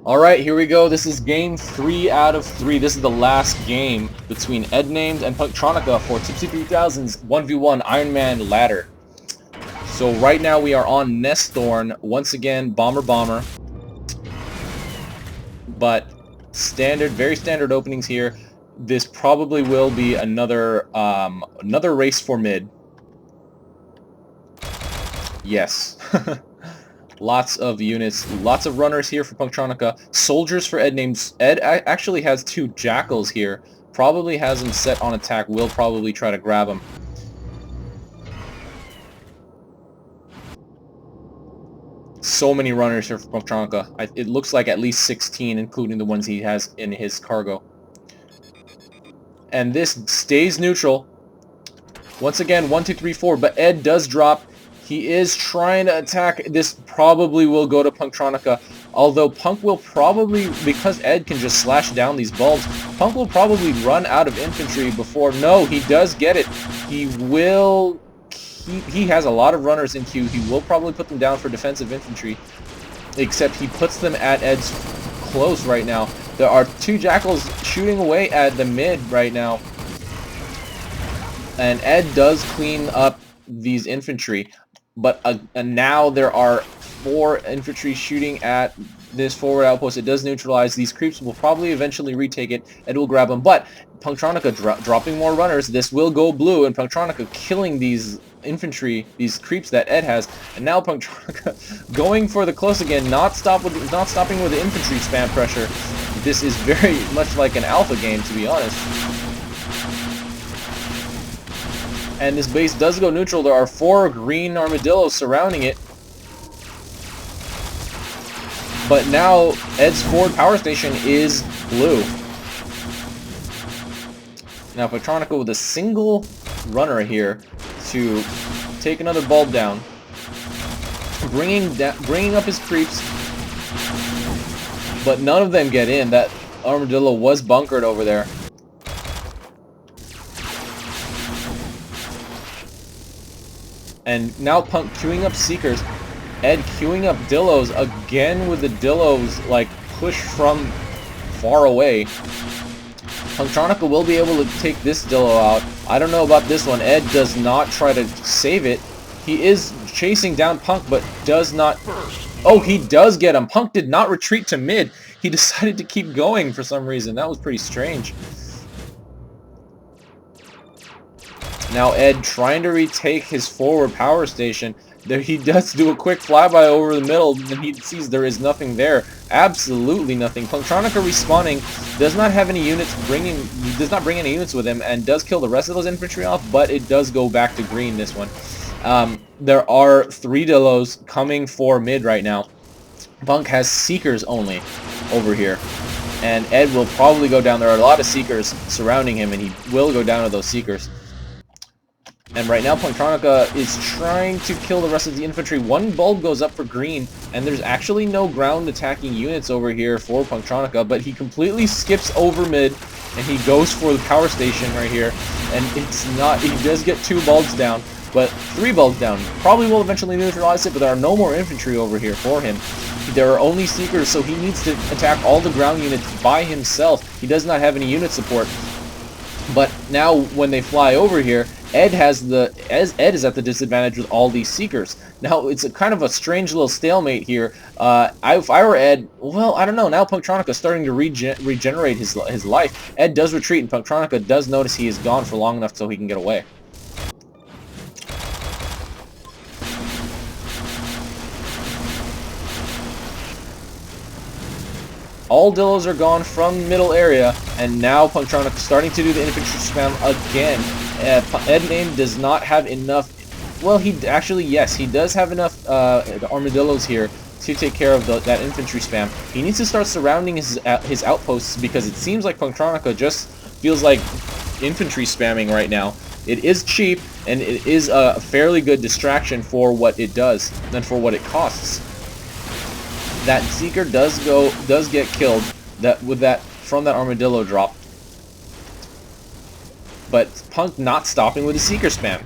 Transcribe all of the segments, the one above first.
Alright, here we go. This is game 3 out of 3. This is the last game between Eddnamed and Punktronica for Tipsy 3000's 1v1 Iron Man ladder. So right now we are on Nesthorn. Once again, bomber. But very standard openings here. This probably will be another race for mid. Yes. Lots of units, lots of runners here for Punktronica. Soldiers for Eddnamed. Ed actually has 2 jackals here. Probably has them set on attack. Will probably try to grab them. So many runners here for Punktronica. It looks like at least 16, including the ones he has in his cargo. And this stays neutral. Once again, 1, 2, 3, 4. But Ed does drop. He is trying to attack. This probably will go to Punktronica. Although Punk will probably, because Ed can just slash down these bulbs, Punk will probably run out of infantry before... No, he does get it. He will... He has a lot of runners in queue. He will probably put them down for defensive infantry. Except he puts them at Ed's close right now. There are 2 jackals shooting away at the mid right now. And Ed does clean up these infantry. But now there are 4 infantry shooting at this forward outpost. It does neutralize. These creeps will probably eventually retake it. Ed will grab them. But Punktronica dropping more runners. This will go blue. And Punktronica killing these infantry, these creeps that Ed has. And now Punktronica going for the close again. Not stopping with the infantry spam pressure. This is very much like an alpha game, to be honest. And this base does go neutral. There are 4 green armadillos surrounding it. But now Ed's forward power station is blue. Now Punktronica with a single runner here to take another bulb down. Bringing up his creeps. But none of them get in. That armadillo was bunkered over there. And now Punk queuing up Seekers. Ed queuing up Dillos again with the Dillos like pushed from far away. Punktronica will be able to take this Dillo out. I don't know about this one. Ed does not try to save it. He is chasing down Punk but does not... Oh, he does get him. Punk did not retreat to mid. He decided to keep going for some reason. That was pretty strange. Now Ed trying to retake his forward power station. There he does do a quick flyby over the middle, and he sees there is nothing there. Absolutely nothing. Punktronica respawning, does not have any units he does not bring any units with him, and does kill the rest of those infantry off, but it does go back to green this one. There are 3 Dillos coming for mid right now. Punk has Seekers only over here. And Ed will probably go down. There are a lot of Seekers surrounding him, and he will go down to those Seekers. And right now Punktronica is trying to kill the rest of the infantry. 1 bulb goes up for green, and there's actually no ground attacking units over here for Punktronica, but he completely skips over mid, and he goes for the power station right here. And it's not... He does get 2 bulbs down, but 3 bulbs down. Probably will eventually neutralize it, but there are no more infantry over here for him. There are only Seekers, so he needs to attack all the ground units by himself. He does not have any unit support. But now when they fly over here, Ed is at the disadvantage with all these Seekers. Now it's a kind of a strange little stalemate here. If I were Ed, well, I don't know. Now Punktronica is starting to regenerate his life. Ed does retreat, and Punktronica does notice he is gone for long enough so he can get away. All Dillos are gone from middle area, and now Punktronica is starting to do the infantry spam again. Eddnamed does not have enough... Well, yes, he does have enough armadillos here to take care of that infantry spam. He needs to start surrounding his outposts, because it seems like Punktronica just feels like infantry spamming right now. It is cheap, and it is a fairly good distraction for what it does, and for what it costs. That Seeker does get killed from that armadillo drop. But Punk not stopping with the Seeker spam.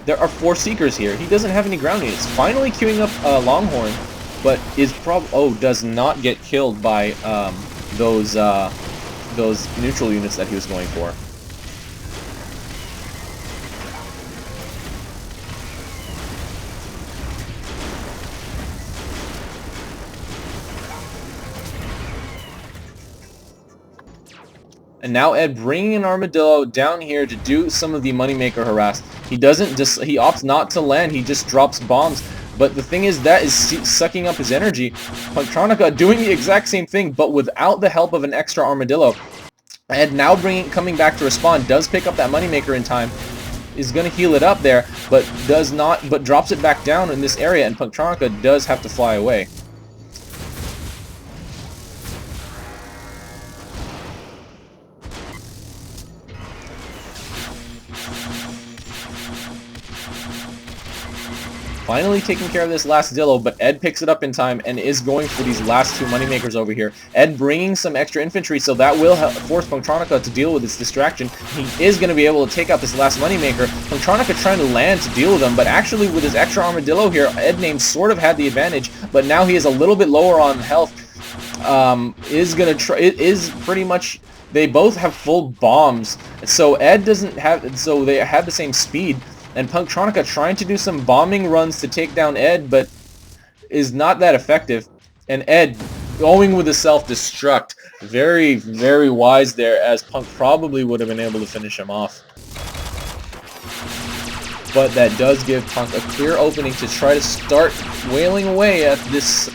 There are 4 Seekers here. He doesn't have any ground units. Finally queuing up Longhorn. but is does not get killed by those neutral units that he was going for. And now Ed bringing an Armadillo down here to do some of the Moneymaker harass. He opts not to land, he just drops bombs. But the thing is, that is sucking up his energy. Punktronica doing the exact same thing, but without the help of an extra Armadillo. Ed now coming back to respawn, does pick up that Moneymaker in time, is going to heal it up there, but drops it back down in this area, and Punktronica does have to fly away. Finally taking care of this last Dillo, but Ed picks it up in time and is going for these last two Moneymakers over here. Ed bringing some extra infantry, so that will force Punktronica to deal with this distraction. He is going to be able to take out this last Moneymaker. Punktronica trying to land to deal with him, but actually with his extra Armadillo here, Eddnamed sort of had the advantage, but now he is a little bit lower on health. It is pretty much... They both have full bombs, so Ed doesn't have... So they have the same speed. And Punktronica trying to do some bombing runs to take down Ed, but is not that effective. And Ed going with a self-destruct. Very, very wise there, as Punk probably would have been able to finish him off. But that does give Punk a clear opening to try to start wailing away at this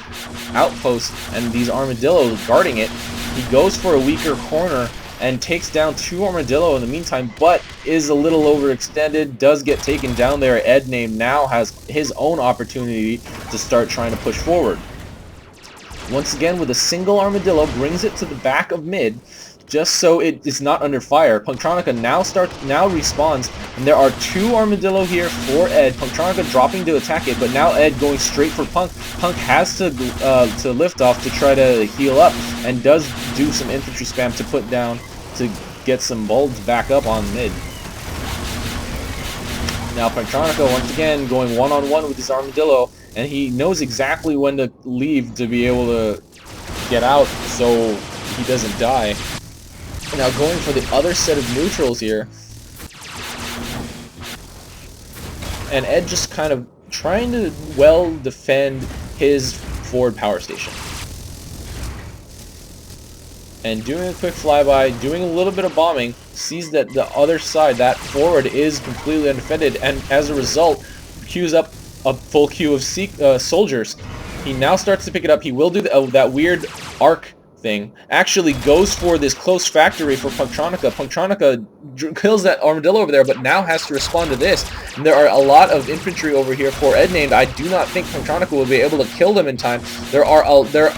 outpost and these Armadillos guarding it. He goes for a weaker corner and takes down two Armadillo in the meantime, but is a little overextended, does get taken down there. Eddnamed now has his own opportunity to start trying to push forward. Once again, with a single Armadillo, brings it to the back of mid, just so it is not under fire. Punktronica now respawns, and there are two Armadillo here for Ed. Punktronica dropping to attack it, but now Ed going straight for Punk. Punk has to lift off to try to heal up, and does do some infantry spam to put down to get some bulbs back up on mid. Now Punktronica once again going one-on-one with his Armadillo, and he knows exactly when to leave to be able to get out so he doesn't die. Now going for the other set of neutrals here. And Ed just kind of trying to well defend his forward power station. And doing a quick flyby, doing a little bit of bombing, sees that the other side, that forward, is completely undefended, and as a result, queues up a full queue of soldiers. He now starts to pick it up. He will do that weird arc thing. Actually goes for this close factory for Punktronica. Punktronica kills that Armadillo over there, but now has to respond to this. And there are a lot of infantry over here for Eddnamed. I do not think Punktronica will be able to kill them in time.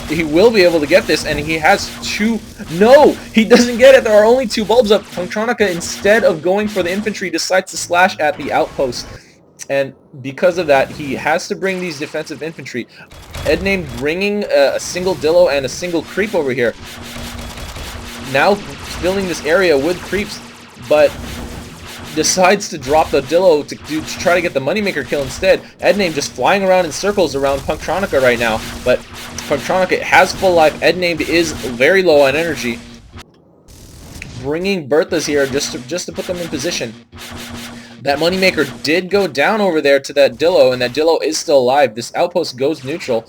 He will be able to get this, and he has two... No! He doesn't get it! There are only two bulbs up. Punktronica, instead of going for the infantry, decides to slash at the outpost. And because of that, he has to bring these defensive infantry. Eddnamed bringing a single Dillo and a single creep over here. Now filling this area with creeps, but decides to drop the Dillo to try to get the Moneymaker kill instead. Eddnamed just flying around in circles around Punktronica right now, but Punktronica has full life. Eddnamed is very low on energy. Bringing Berthas here just to put them in position. That Moneymaker did go down over there to that Dillo, and that Dillo is still alive. This outpost goes neutral.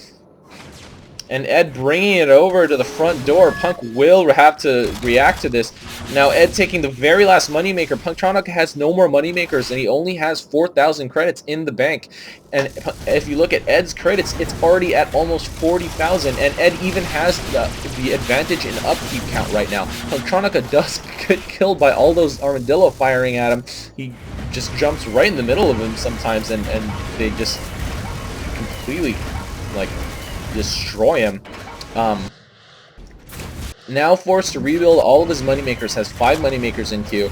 And Ed bringing it over to the front door. Punk will have to react to this. Now Ed taking the very last Moneymaker. Punktronica has no more Moneymakers, and he only has 4,000 credits in the bank. And if you look at Ed's credits, it's already at almost 40,000, and Ed even has the advantage in upkeep count right now. Punktronica does get killed by all those Armadillo firing at him. He just jumps right in the middle of them sometimes, and they just completely, like, destroy him. Now forced to rebuild all of his Moneymakers, has 5 Moneymakers in queue.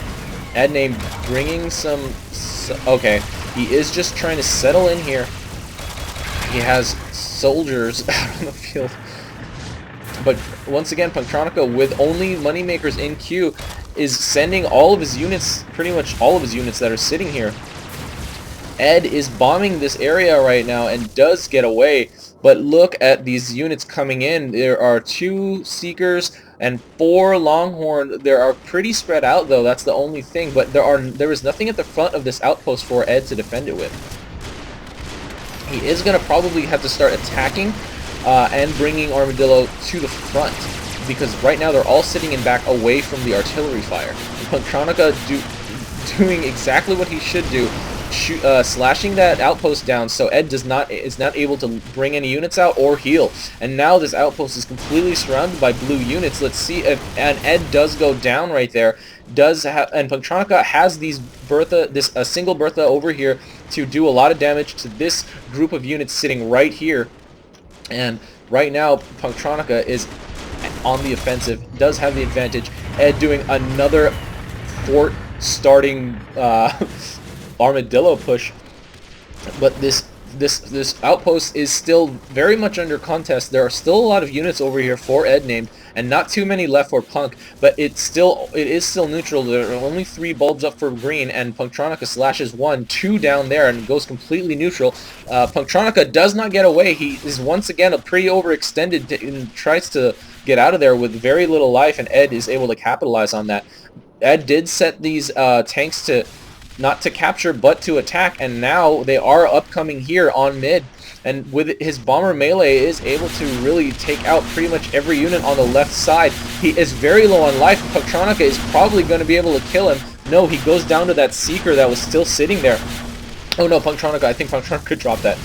Eddnamed bringing some... Okay, he is just trying to settle in here. He has soldiers out on the field. But once again, Punktronica, with only Moneymakers in queue, is sending all of his units, pretty much all of his units that are sitting here. Ed is bombing this area right now and does get away. But look at these units coming in. There are 2 Seekers and 4 Longhorn. They are pretty spread out though, that's the only thing. But there is nothing at the front of this outpost for Ed to defend it with. He is going to probably have to start attacking and bringing Armadillo to the front, because right now they're all sitting in back away from the artillery fire. And Punktronica doing exactly what he should do, slashing that outpost down so Ed is not able to bring any units out or heal. And now this outpost is completely surrounded by blue units. Let's see if, and Ed does go down right there. And Punktronica has a single Bertha over here to do a lot of damage to this group of units sitting right here. And right now Punktronica is on the offensive, does have the advantage. Ed doing another fort starting armadillo push, but this outpost is still very much under contest. There are still a lot of units over here for Eddnamed, and not too many left for Punk, but it is still neutral. There are only 3 bulbs up for green, and Punktronica slashes 1, 2 down there, and goes completely neutral. Punktronica does not get away. He is once again pretty overextended and tries to get out of there with very little life, and Ed is able to capitalize on that. Ed did set these tanks to not to capture but to attack, and now they are upcoming here on mid, and with his bomber melee is able to really take out pretty much every unit on the left side. He is very low on life. Punktronica is probably going to be able to kill him. No, he goes down to that Seeker that was still sitting there. Oh no, Punktronica, I think Punktronica dropped that.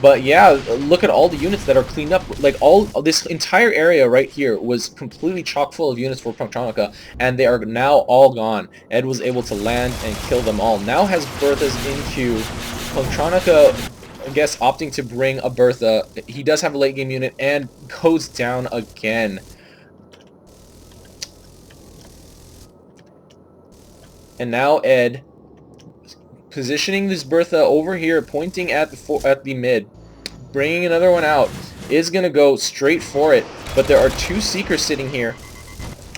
But yeah, look at all the units that are cleaned up. Like, this entire area right here was completely chock full of units for Punktronica, and they are now all gone. Ed was able to land and kill them all. Now has Berthas in queue. Punktronica, I guess, opting to bring a Bertha. He does have a late game unit and goes down again. And now Ed positioning this Bertha over here, pointing at the mid, bringing another one out, is going to go straight for it, but there are 2 Seekers sitting here,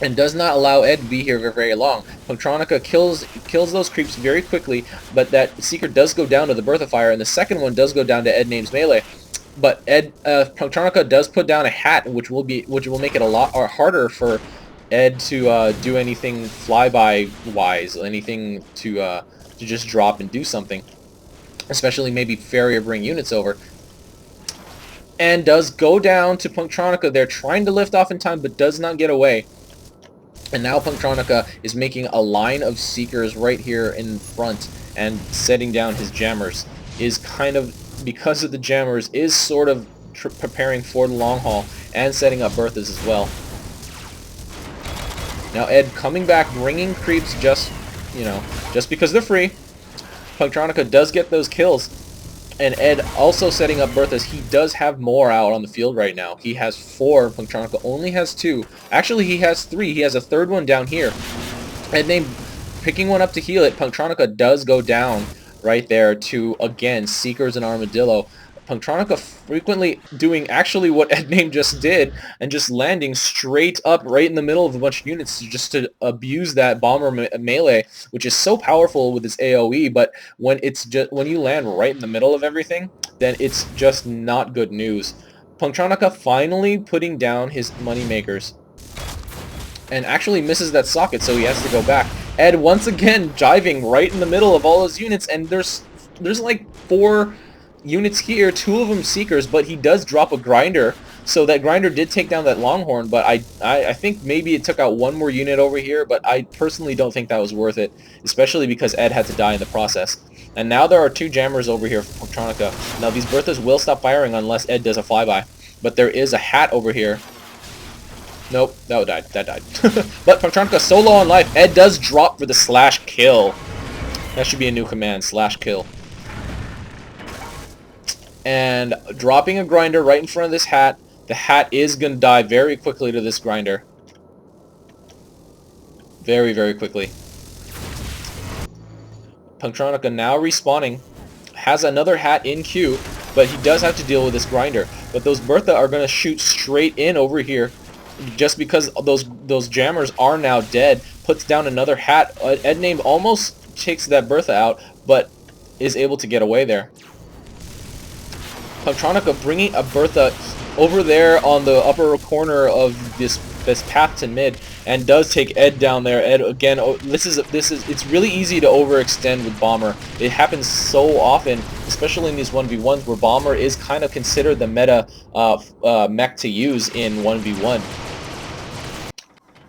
and does not allow Ed to be here for very long. Punktronica kills those creeps very quickly, but that Seeker does go down to the Bertha fire, and the second one does go down to Eddnamed's melee. But Punktronica does put down a hat, which will make it a lot harder for Ed to do anything flyby wise, anything to just drop and do something, especially maybe ferry or bring units over. And does go down to Punktronica. They're trying to lift off in time, but does not get away. And now Punktronica is making a line of Seekers right here in front and setting down his jammers. Is kind of, because of the jammers, is sort of preparing for the long haul and setting up Berthas as well. Now Ed coming back, bringing creeps just because they're free. Punktronica does get those kills, and Ed also setting up Berthas. He does have more out on the field right now. He has 4. Punktronica only has 2. Actually, he has 3. He has a third one down here. Eddnamed picking one up to heal it. Punktronica does go down right there to, again, Seekers and Armadillo. Punktronica frequently doing actually what Eddnamed just did, and just landing straight up right in the middle of a bunch of units just to abuse that bomber melee, which is so powerful with its AoE. But when you land right in the middle of everything, then it's just not good news. Punktronica finally putting down his moneymakers, and actually misses that socket, so he has to go back. Ed once again jiving right in the middle of all those units, and there's like 4 units here, 2 of them Seekers, but he does drop a grinder, so that grinder did take down that Longhorn. But I think maybe it took out 1 more unit over here, but I personally don't think that was worth it, especially because Ed had to die in the process. And now there are 2 jammers over here for Punktronica. Now these Berthas will stop firing unless Ed does a flyby, but there is a hat over here. Nope, that died. But Punktronica so low on life, Ed does drop for the slash kill. That should be a new command, slash kill. And dropping a grinder right in front of this hat. The hat is going to die very quickly to this grinder. Very, very quickly. Punktronica now respawning. Has another hat in queue, but he does have to deal with this grinder. But those Bertha are going to shoot straight in over here. Just because those jammers are now dead. Puts down another hat. Eddnamed almost takes that Bertha out, but is able to get away there. Punktronica bringing a Bertha over there on the upper corner of this path to mid, and does take Ed down there. Ed again. It's really easy to overextend with Bomber. It happens so often, especially in these 1v1s where Bomber is kind of considered the meta mech to use in 1v1.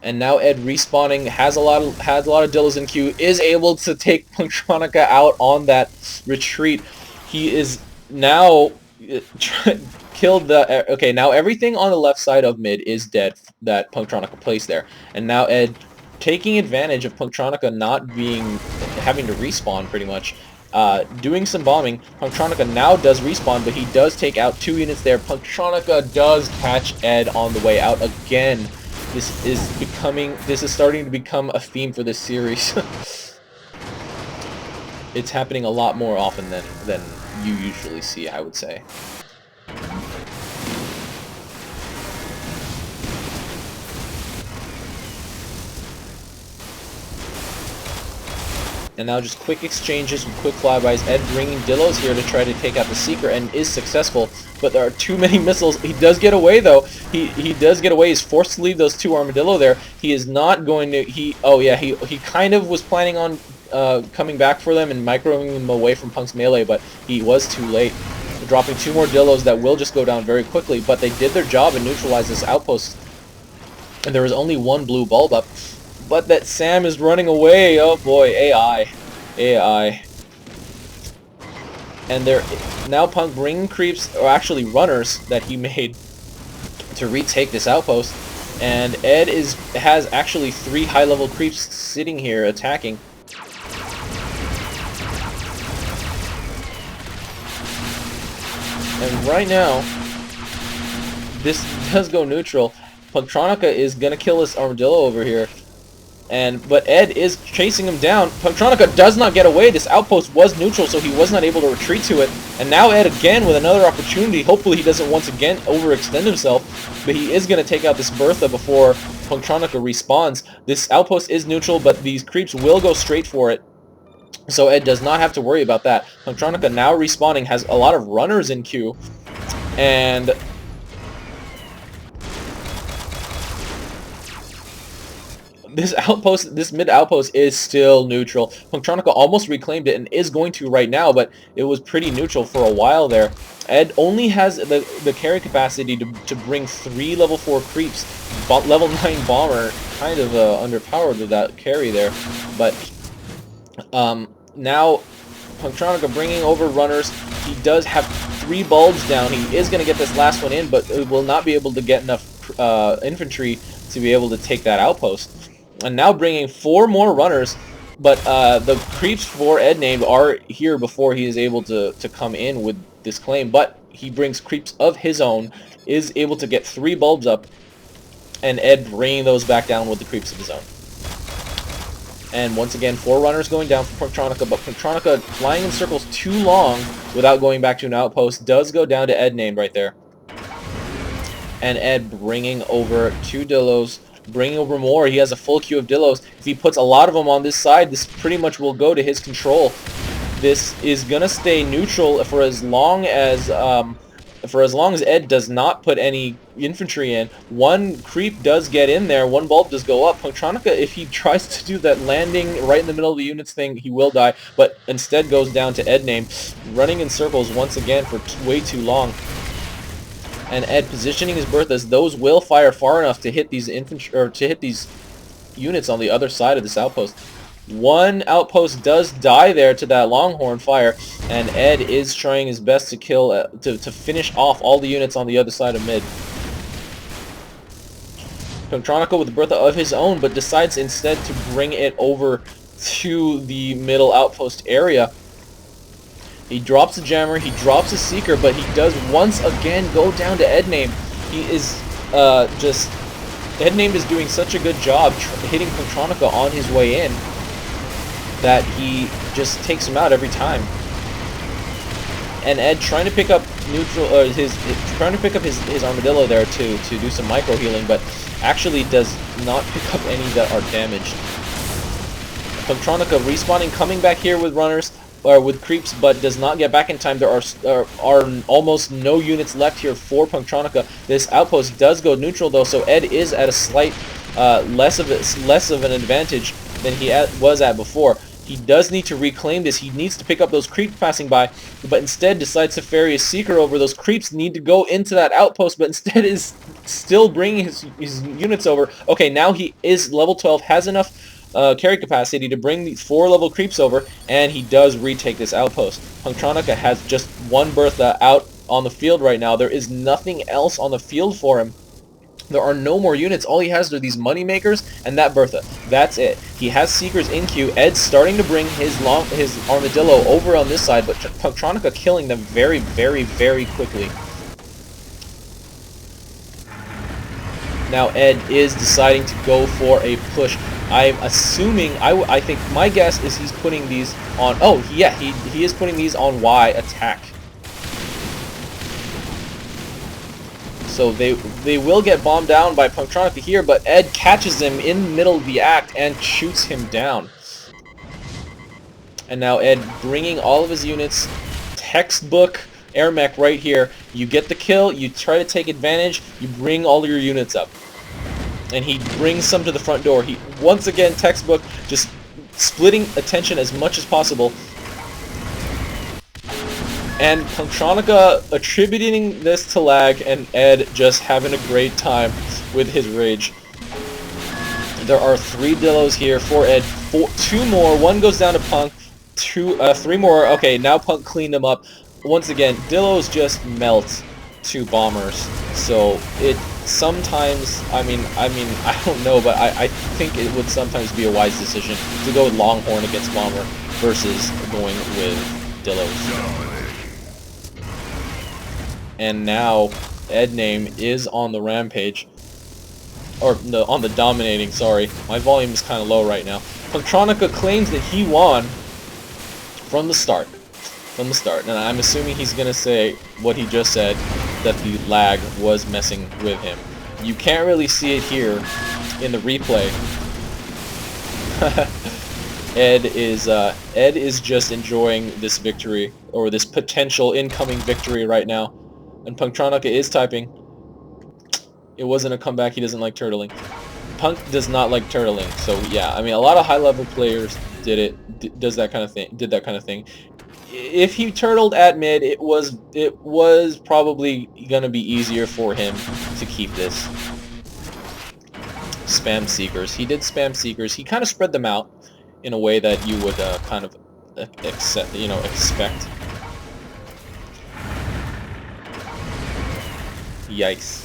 And now Ed respawning, has a lot of Dillos in queue, is able to take Punktronica out on that retreat. He is now killed the... Okay, now everything on the left side of mid is dead that Punktronica placed there. And now Ed, taking advantage of Punktronica not having to respawn pretty much, doing some bombing. Punktronica now does respawn, but he does take out 2 units there. Punktronica does catch Ed on the way out again. This is starting to become a theme for this series. It's happening a lot more often than you usually see, I would say. And now just quick exchanges and quick flybys. Ed bringing Dillos here to try to take out the Seeker and is successful, but there are too many missiles. He does get away though. He does get away. He's forced to leave those 2 Armadillo there. He is not going to... He kind of was planning on coming back for them and microing them away from Punk's melee, but he was too late. Dropping 2 more Dillos that will just go down very quickly, but they did their job and neutralized this outpost. And there was only 1 blue bulb up. But that Sam is running away. Oh boy, AI. And now Punk bringing creeps, or actually runners, that he made to retake this outpost. And Ed has actually 3 high-level creeps sitting here attacking. And right now, this does go neutral. Punktronica is gonna kill this Armadillo over here. But Ed is chasing him down. Punktronica does not get away. This outpost was neutral, so he was not able to retreat to it. And now Ed again with another opportunity. Hopefully he doesn't once again overextend himself. But he is going to take out this Bertha before Punktronica respawns. This outpost is neutral, but these creeps will go straight for it. So Ed does not have to worry about that. Punktronica now respawning, has a lot of runners in queue. And... this mid outpost is still neutral. Punktronica almost reclaimed it and is going to right now, but it was pretty neutral for a while there. Ed only has the carry capacity to bring 3 level 4 creeps. Level 9 bomber, kind of underpowered with that carry there. But now Punktronica bringing over runners. He does have 3 bulbs down. He is going to get this last one in, but will not be able to get enough infantry to be able to take that outpost. And now bringing 4 more runners, but the creeps for Eddnamed are here before he is able to come in with this claim. But he brings creeps of his own, is able to get 3 bulbs up, and Ed bringing those back down with the creeps of his own. And once again, 4 runners going down for Punktronica, but Punktronica flying in circles too long without going back to an outpost does go down to Eddnamed right there. And Ed bringing over 2 Dillos, bringing over more. He has a full queue of Dillos. If he puts a lot of them on this side, this pretty much will go to his control. This is gonna stay neutral for as long as Ed does not put any infantry in. 1 creep does get in there. 1 bulb does go up. Punktronica, if he tries to do that landing right in the middle of the units thing, he will die. But instead goes down to Eddnamed, running in circles once again for way too long. And Ed positioning his Berthas, those will fire far enough to hit these infantry, or to hit these units on the other side of this outpost. 1 outpost does die there to that Longhorn fire, and Ed is trying his best to kill, to finish off all the units on the other side of mid. Punktronica with the Bertha of his own, but decides instead to bring it over to the middle outpost area. He drops a jammer, he drops a seeker, but he does once again go down to Eddnamed. He is Eddnamed is doing such a good job hitting Punktronica on his way in that he just takes him out every time. And Ed trying to pick up his Armadillo there to do some micro healing, but actually does not pick up any that are damaged. Punktronica respawning, coming back here with runners. or with creeps, but does not get back in time. There are almost no units left here for Punktronica. This outpost does go neutral though, so Ed is at a slight less of an advantage than he was at before. He does need to reclaim this. He needs to pick up those creeps passing by, but instead decides to ferry a Seeker over. Those creeps need to go into that outpost, but instead is still bringing his units over. Okay, now he is level 12, has enough carry capacity to bring these 4 level creeps over, and he does retake this outpost. Punktronica has just one Bertha out on the field right now. There is nothing else on the field for him. There are no more units. All he has are these money makers and that Bertha. That's it. He has Seekers in queue. Ed's starting to bring his Armadillo over on this side, but Punktronica killing them very, very, very quickly. Now Ed is deciding to go for a push. I'm assuming, I think, my guess is he's putting these on, oh yeah, he is putting these on Y attack. So they will get bombed down by Punktronica here, but Ed catches him in the middle of the act and shoots him down. And now Ed bringing all of his units, textbook AirMech right here. You get the kill, you try to take advantage, you bring all your units up. And he brings some to the front door. He, once again, textbook, just splitting attention as much as possible. And Punktronica attributing this to lag, and Ed just having a great time with his rage. There are 3 Dillos here for Ed. 2 more. 1 goes down to Punk. 3 more. Okay, now Punk cleaned them up. Once again, Dillos just melt 2 bombers. So it sometimes, I mean, I don't know, but I think it would sometimes be a wise decision to go with Longhorn against Bomber versus going with Dillos. And now Eddnamed is on the rampage, or on the dominating, sorry. My volume is kind of low right now. Punktronica claims that he won from the start. And I'm assuming he's going to say what he just said, that the lag was messing with him. You can't really see it here in the replay. Ed is just enjoying this victory, or this potential incoming victory right now. And Punktronica is typing. It wasn't a comeback. He doesn't like turtling. Punk does not like turtling. So yeah, I mean, a lot of high-level players did that kind of thing. If he turtled at mid, it was probably gonna be easier for him to keep this. Spam Seekers. He did spam Seekers. He kind of spread them out in a way that you would kind of expect. Yikes.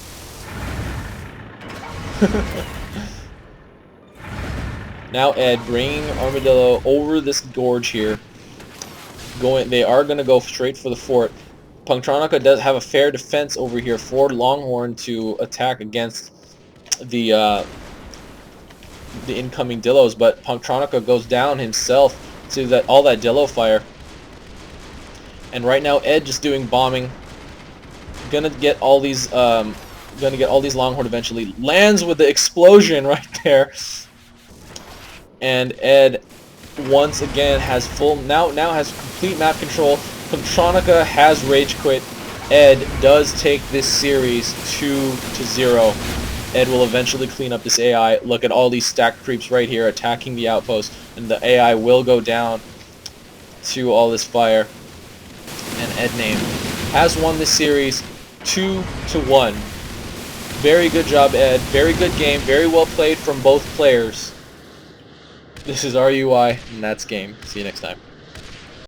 Now Ed bringing Armadillo over this gorge here. They are going to go straight for the fort. Punktronica does have a fair defense over here for Longhorn to attack against the incoming Dillos, but Punktronica goes down himself to all that Dillo fire. And right now Ed just doing bombing. Gonna get all these Longhorn eventually. Lands with the explosion right there. And Ed once again has now has complete map control. Punktronica has rage quit. Ed does take this series 2-0. Ed will eventually clean up this AI. Look at all these stacked creeps right here attacking the outpost, and the AI will go down to all this fire. And Eddnamed has won this series 2-1. Very good job, Ed. Very good game. Very well played from both players. This is RUI, and that's game. See you next time.